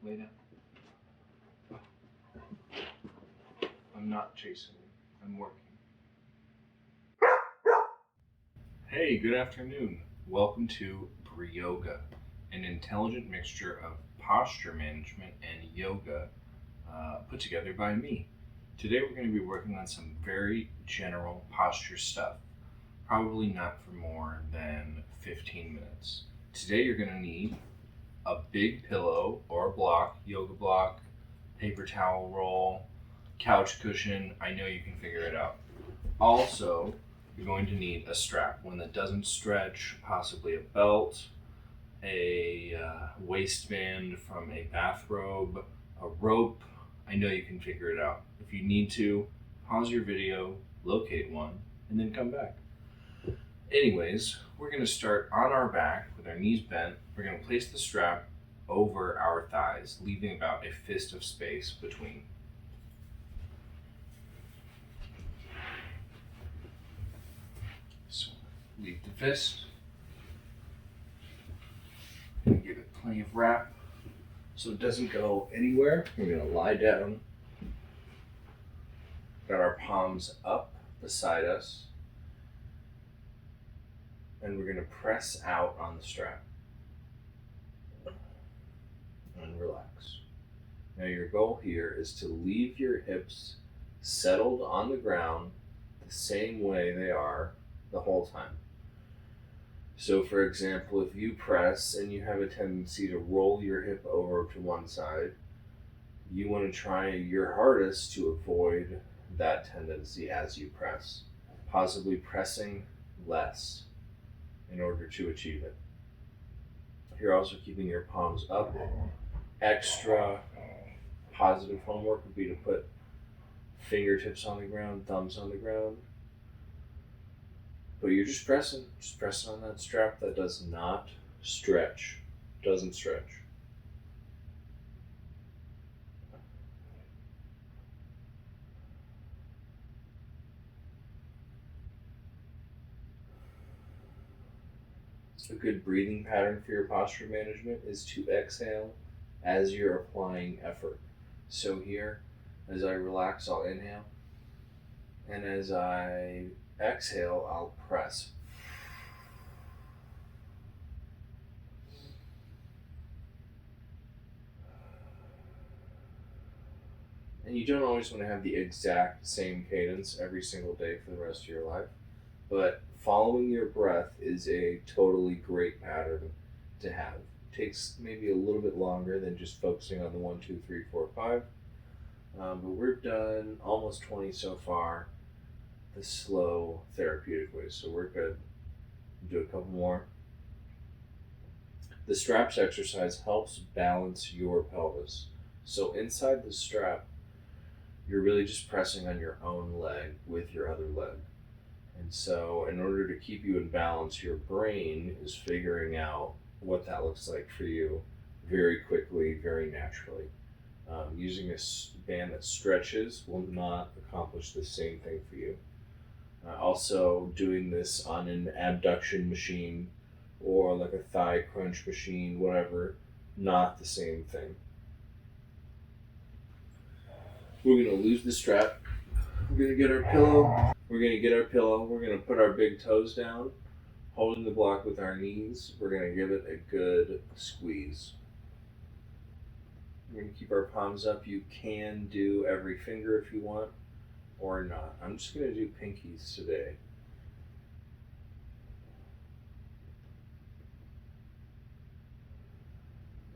Lay down. I'm not chasing you. I'm working. Hey, good afternoon. Welcome to Brioga, an intelligent mixture of posture management and yoga put together by me. Today we're going to be working on some very general posture stuff, probably not for more than 15 minutes. Today you're going to need a big pillow or a block, yoga block, paper towel roll, couch cushion. I know you can figure it out. Also, you're going to need a strap, one that doesn't stretch, possibly a belt, a waistband from a bathrobe, a rope. I know you can figure it out. If you need to, pause your video, locate one, and then come back. Anyways, we're going to start on our back with our knees bent. We're going to place the strap over our thighs, leaving about a fist of space between. So, leave the fist. And give it plenty of wrap so it doesn't go anywhere. We're going to lie down. Got our palms up beside us. And we're going to press out on the strap. And relax. Now your goal here is to leave your hips settled on the ground the same way they are the whole time. So for example, if you press and you have a tendency to roll your hip over to one side, you want to try your hardest to avoid that tendency as you press, possibly pressing less in order to achieve it. You're also keeping your palms up. Extra positive homework would be to put fingertips on the ground, thumbs on the ground. But you're just pressing on that strap that does not stretch, doesn't stretch. A good breathing pattern for your posture management is to exhale as you're applying effort. So here, as I relax, I'll inhale. And as I exhale, I'll press. And you don't always want to have the exact same cadence every single day for the rest of your life, but following your breath is a totally great pattern to have. It takes maybe a little bit longer than just focusing on the 1, 2, 3, 4, 5. But we're done almost 20 so far, the slow therapeutic way, so we're good. Do a couple more. The straps exercise helps balance your pelvis. So inside the strap, you're really just pressing on your own leg with your other leg. And so in order to keep you in balance, your brain is figuring out what that looks like for you very quickly, very naturally. Using a band that stretches will not accomplish the same thing for you. Also, doing this on an abduction machine or like a thigh crunch machine, whatever, not the same thing. We're going to lose the strap. We're going to get our pillow. We're going to put our big toes down, holding the block with our knees. We're going to give it a good squeeze. We're going to keep our palms up. You can do every finger if you want, or not. I'm just going to do pinkies today.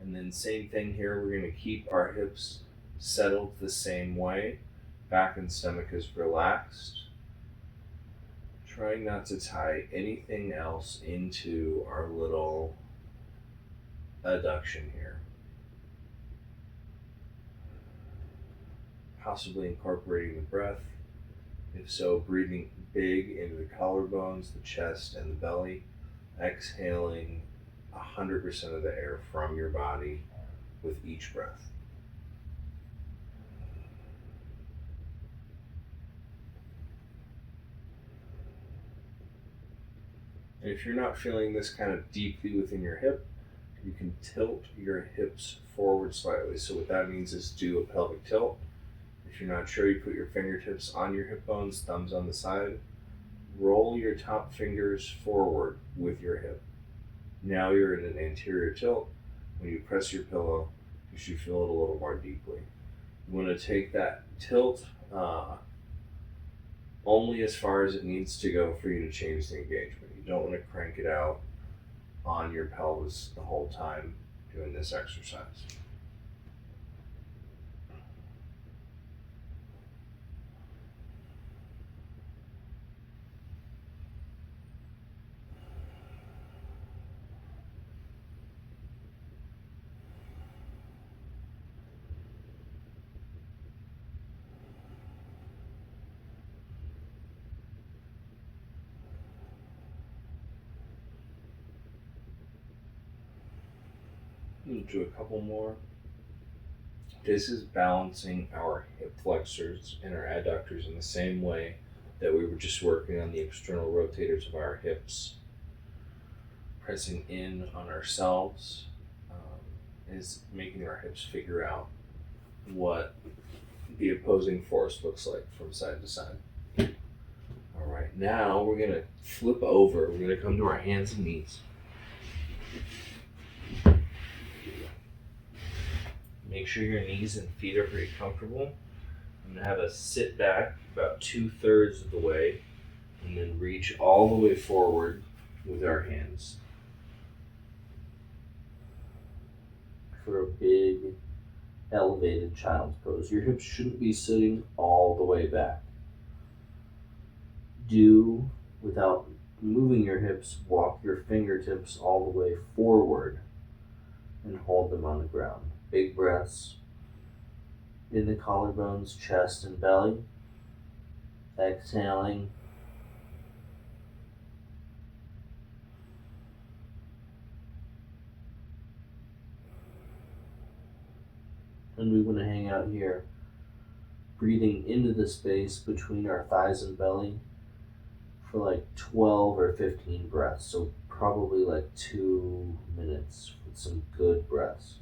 And then same thing here, we're going to keep our hips settled the same way. Back and stomach is relaxed. Trying not to tie anything else into our little adduction here. Possibly incorporating the breath. If so, breathing big into the collarbones, the chest, and the belly. Exhaling 100% of the air from your body with each breath. And if you're not feeling this kind of deeply within your hip, you can tilt your hips forward slightly. So what that means is do a pelvic tilt. If you're not sure, you put your fingertips on your hip bones, thumbs on the side. Roll your top fingers forward with your hip. Now you're in an anterior tilt. When you press your pillow, you should feel it a little more deeply. You want to take that tilt only as far as it needs to go for you to change the engagement. You don't want to crank it out on your pelvis the whole time doing this exercise. We'll do a couple more. This is balancing our hip flexors and our adductors in the same way that we were just working on the external rotators of our hips. Pressing in on ourselves is making our hips figure out what the opposing force looks like from side to side. All right, now we're gonna flip over. We're gonna come to our hands and knees. Make sure your knees and feet are pretty comfortable. I'm gonna have us sit back about 2/3 of the way and then reach all the way forward with our hands. For a big elevated child's pose, your hips shouldn't be sitting all the way back. Do, without moving your hips, walk your fingertips all the way forward and hold them on the ground. Big breaths in the collarbones, chest, and belly. Exhaling. And we want to hang out here, breathing into the space between our thighs and belly for like 12 or 15 breaths. So probably like 2 minutes with some good breaths.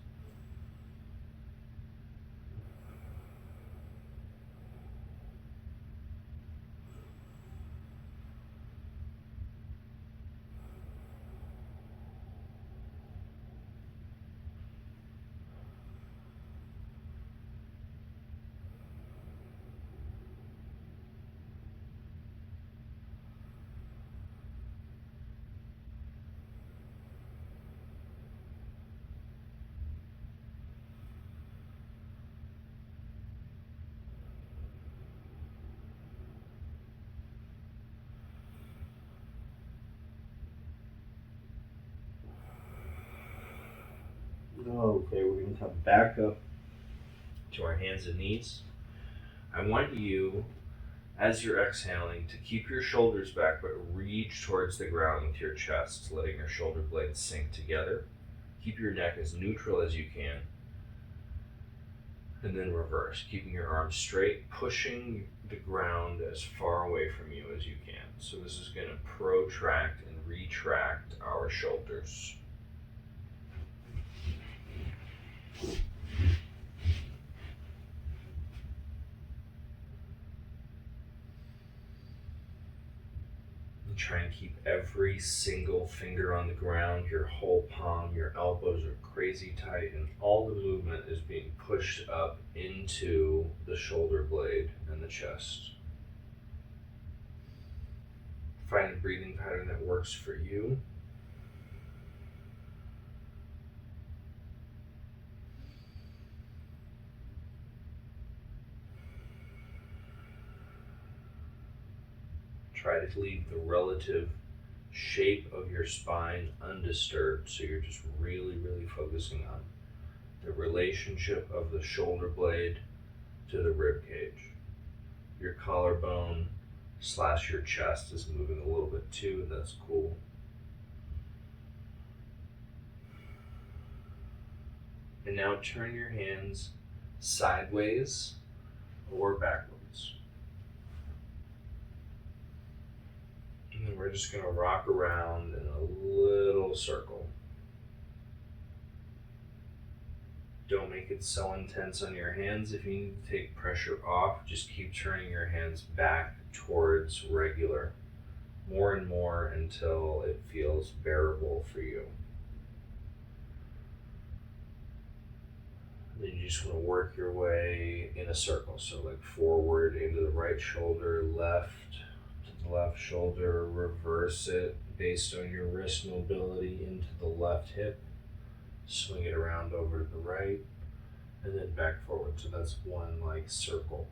Okay, we're going to come back up to our hands and knees. I want you, as you're exhaling, to keep your shoulders back, but reach towards the ground with your chest, letting your shoulder blades sink together. Keep your neck as neutral as you can. And then reverse, keeping your arms straight, pushing the ground as far away from you as you can. So this is going to protract and retract our shoulders. And try and keep every single finger on the ground, your whole palm, your elbows are crazy tight, and all the movement is being pushed up into the shoulder blade and the chest. Find a breathing pattern that works for you. Try to leave the relative shape of your spine undisturbed, so you're just really, really focusing on the relationship of the shoulder blade to the rib cage. Your collarbone / your chest is moving a little bit too, and that's cool. And now turn your hands sideways or backwards. And then we're just going to rock around in a little circle. Don't make it so intense on your hands. If you need to take pressure off, just keep turning your hands back towards regular, more and more until it feels bearable for you. Then you just want to work your way in a circle. So like forward into the right shoulder, left to the left shoulder, reverse it based on your wrist mobility into the left hip, swing it around over to the right, and then back forward. So that's one like circle.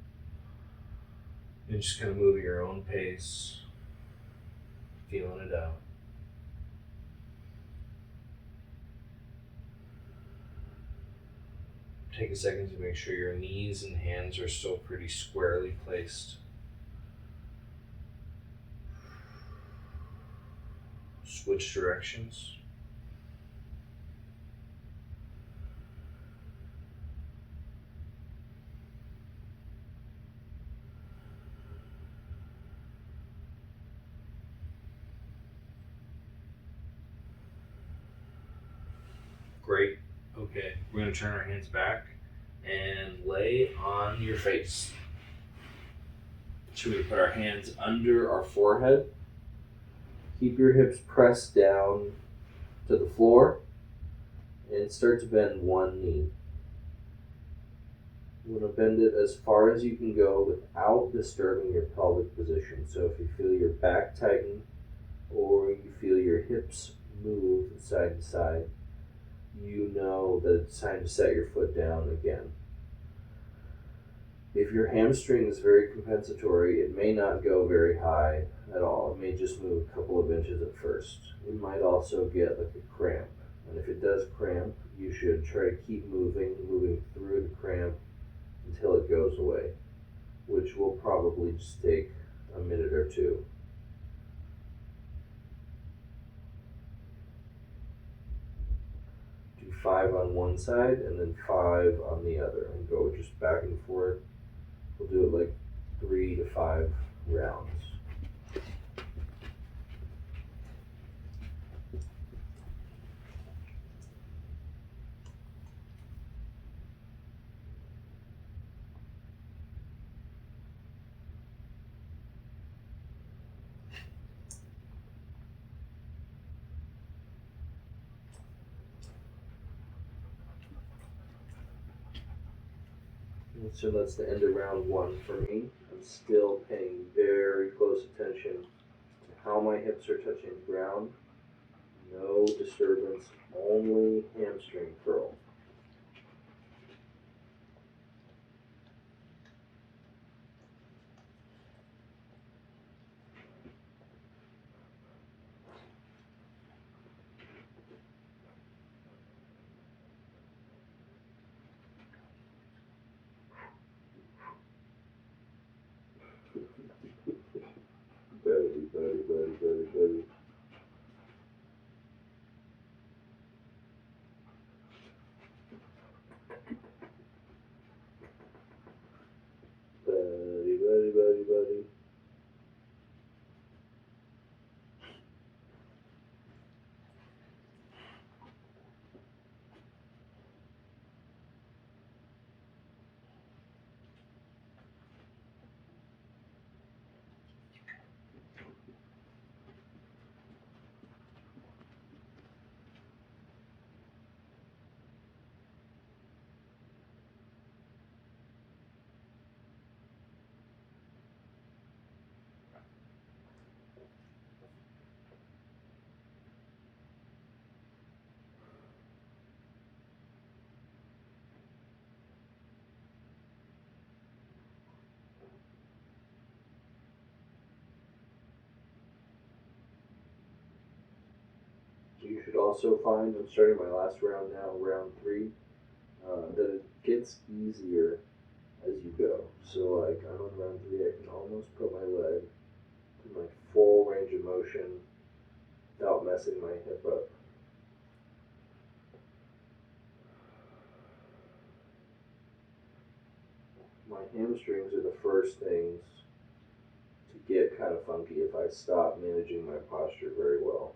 And just kind of move at your own pace, feeling it out. Take a second to make sure your knees and hands are still pretty squarely placed. Switch directions. Great. Okay, we're going to turn our hands back and lay on your face. So we put our hands under our forehead. Keep your hips pressed down to the floor and start to bend one knee. You want to bend it as far as you can go without disturbing your pelvic position. So if you feel your back tighten or you feel your hips move side to side, you know that it's time to set your foot down again. If your hamstring is very compensatory, it may not go very high at all. It may just move a couple of inches at first. You might also get like a cramp. And if it does cramp, you should try to keep moving through the cramp until it goes away, which will probably just take a minute or two. Do 5 on one side and then 5 on the other, and go just back and forth. We'll do it like 3 to 5 rounds. So that's the end of round 1 for me. I'm still paying very close attention to how my hips are touching the ground. No disturbance, only hamstring curl. Buddy. Buddy. You should also find, I'm starting my last round now, round 3, that it gets easier as you go. So like I'm on round 3, I can almost put my leg to my full range of motion without messing my hip up. My hamstrings are the first things to get kind of funky if I stop managing my posture very well.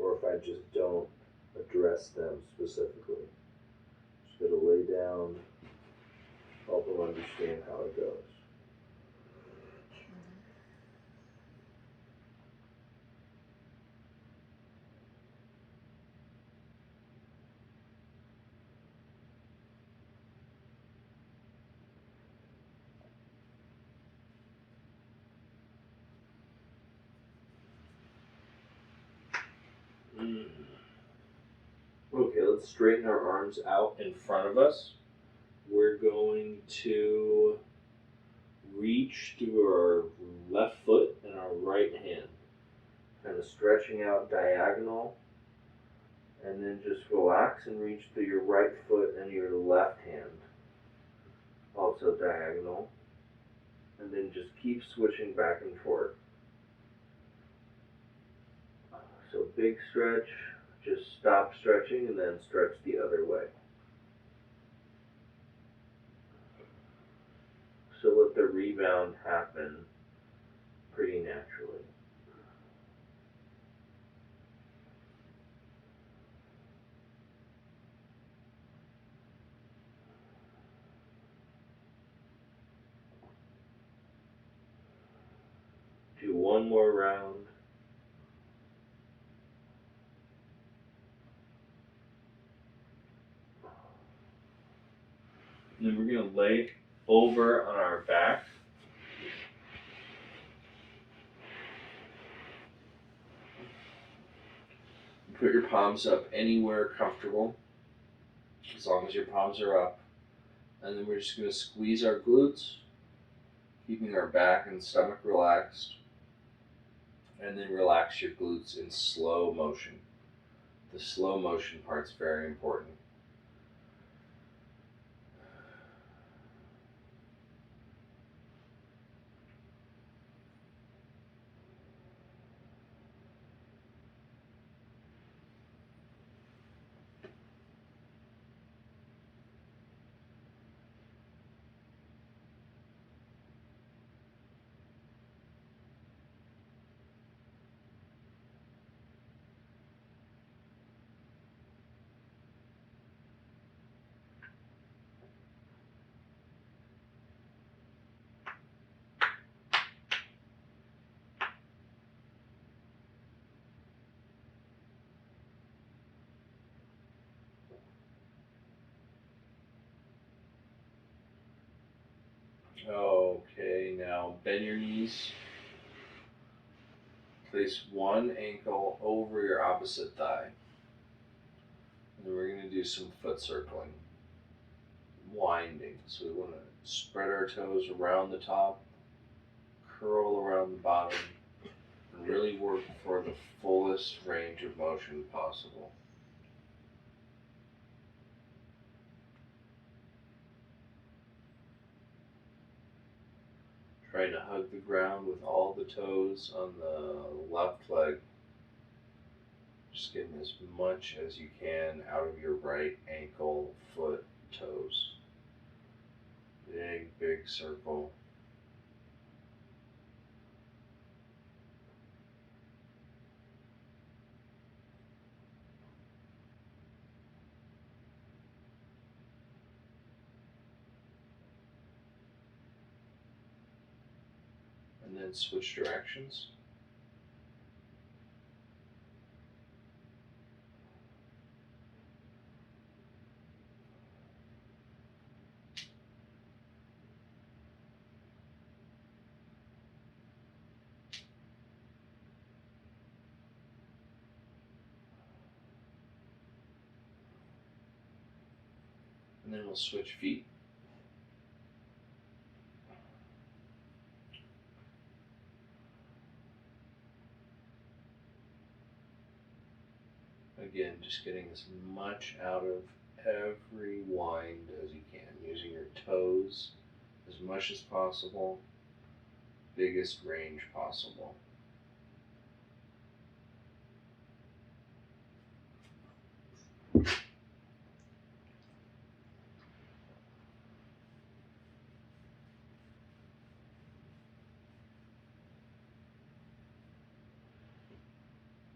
Or if I just don't address them specifically. Just gotta lay down, help them understand how it goes. Okay, let's straighten our arms out in front of us. We're going to reach through our left foot and our right hand, kind of stretching out diagonal, and then just relax and reach through your right foot and your left hand, also diagonal, and then just keep switching back and forth. So big stretch, just stop stretching and then stretch the other way. So let the rebound happen pretty naturally. Do one more round. And then we're going to lay over on our back. Put your palms up anywhere comfortable, as long as your palms are up. And then we're just going to squeeze our glutes, keeping our back and stomach relaxed. And then relax your glutes in slow motion. The slow motion part's very important. Okay, now bend your knees. Place one ankle over your opposite thigh. And then we're going to do some foot circling, winding. So we want to spread our toes around the top, curl around the bottom, and really work for the fullest range of motion possible. Trying to hug the ground with all the toes on the left leg. Just getting as much as you can out of your right ankle, foot, toes. Big circle. And then switch directions. And then we'll switch feet. Again, just getting as much out of every wind as you can, using your toes as much as possible, biggest range possible.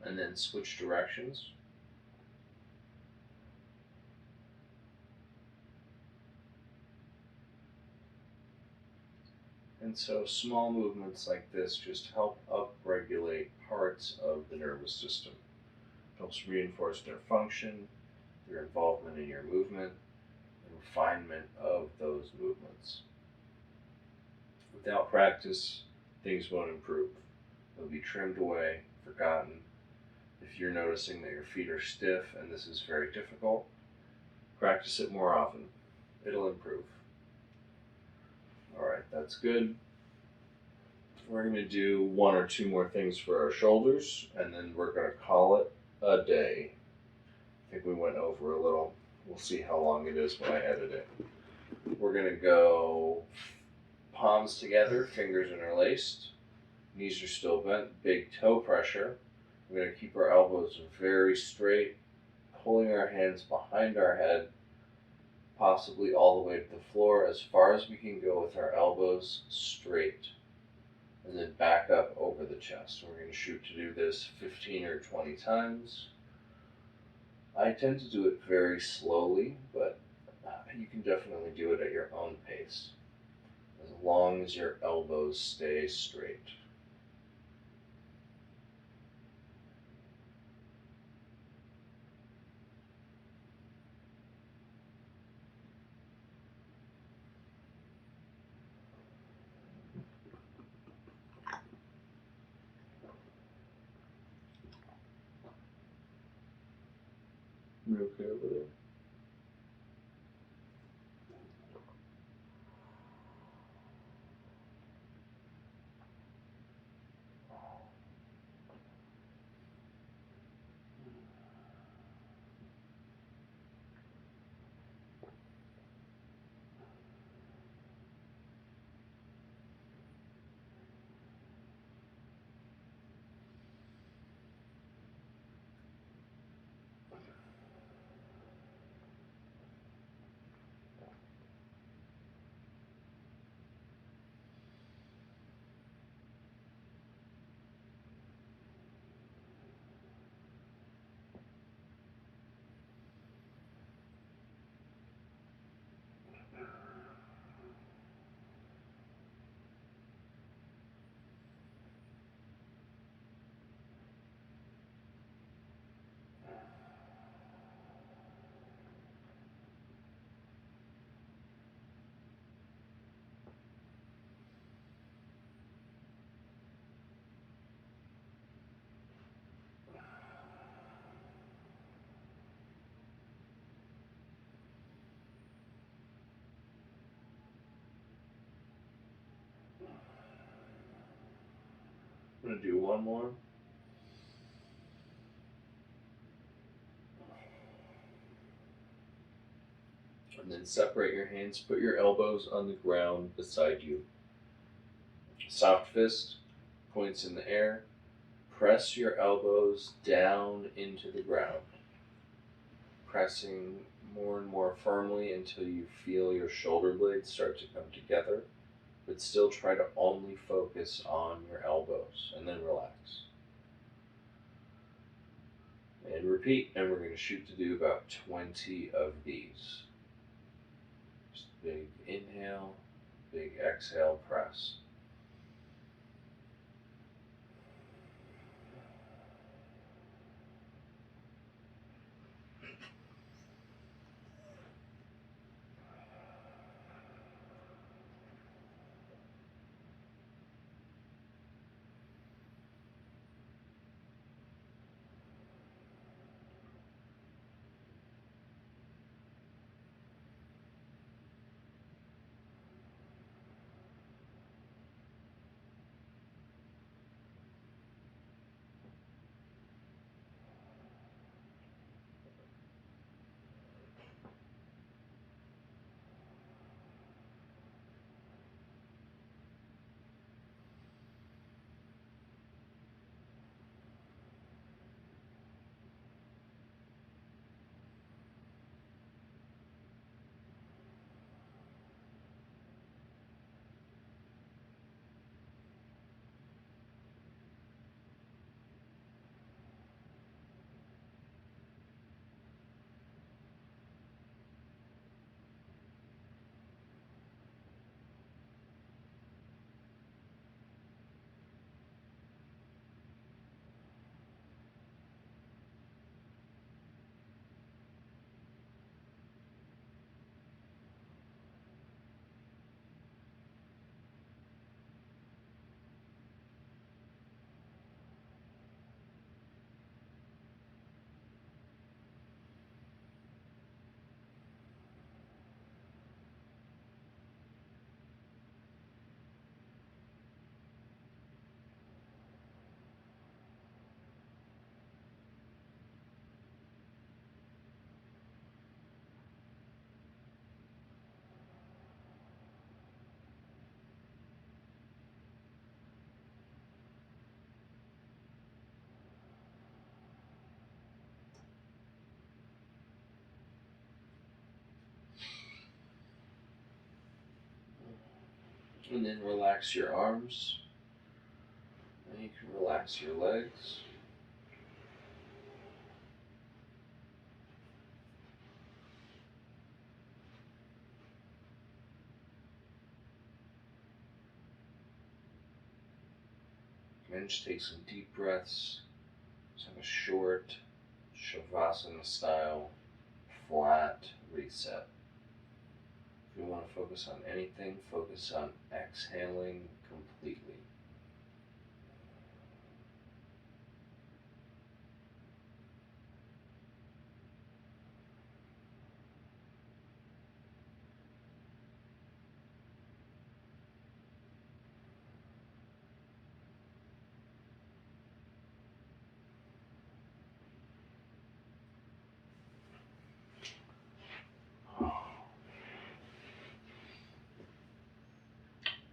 And then switch directions. And so small movements like this just help upregulate parts of the nervous system. It helps reinforce their function, their involvement in your movement, and refinement of those movements. Without practice, things won't improve. They'll be trimmed away, forgotten. If you're noticing that your feet are stiff and this is very difficult, practice it more often. It'll improve. All right, that's good. We're going to do one or two more things for our shoulders, and then we're going to call it a day. I think we went over a little. We'll see how long it is when I edit it. We're going to go palms together, fingers interlaced, knees are still bent, big toe pressure. We're going to keep our elbows very straight, pulling our hands behind our head, possibly all the way to the floor, as far as we can go with our elbows straight, and then back up over the chest. We're going to shoot to do this 15 or 20 times. I tend to do it very slowly, but you can definitely do it at your own pace, as long as your elbows stay straight. You okay over there? I'm going to do one more. And then separate your hands, put your elbows on the ground beside you. Soft fist, points in the air. Press your elbows down into the ground, pressing more and more firmly until you feel your shoulder blades start to come together, but still try to only focus on your elbows, and then relax. And repeat, and we're going to shoot to do about 20 of these. Just big inhale, big exhale, press. And then relax your arms. And you can relax your legs. And just take some deep breaths. Just have a short Shavasana style flat reset. If you want to focus on anything, focus on exhaling completely.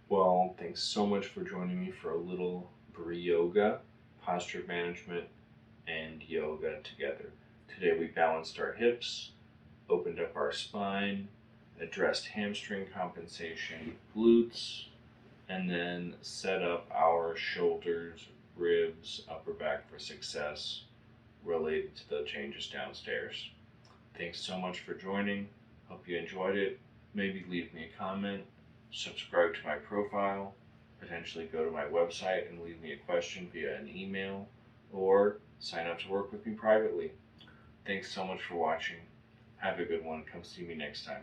Well, thanks so much for joining me for a little Brioga, posture management, and yoga together. Today we balanced our hips, opened up our spine, addressed hamstring compensation, glutes, and then set up our shoulders, ribs, upper back for success related to the changes downstairs. Thanks so much for joining. Hope you enjoyed it. Maybe leave me a comment, subscribe to my profile, potentially go to my website and leave me a question via an email, or sign up to work with me privately. Thanks so much for watching. Have a good one. Come see me next time.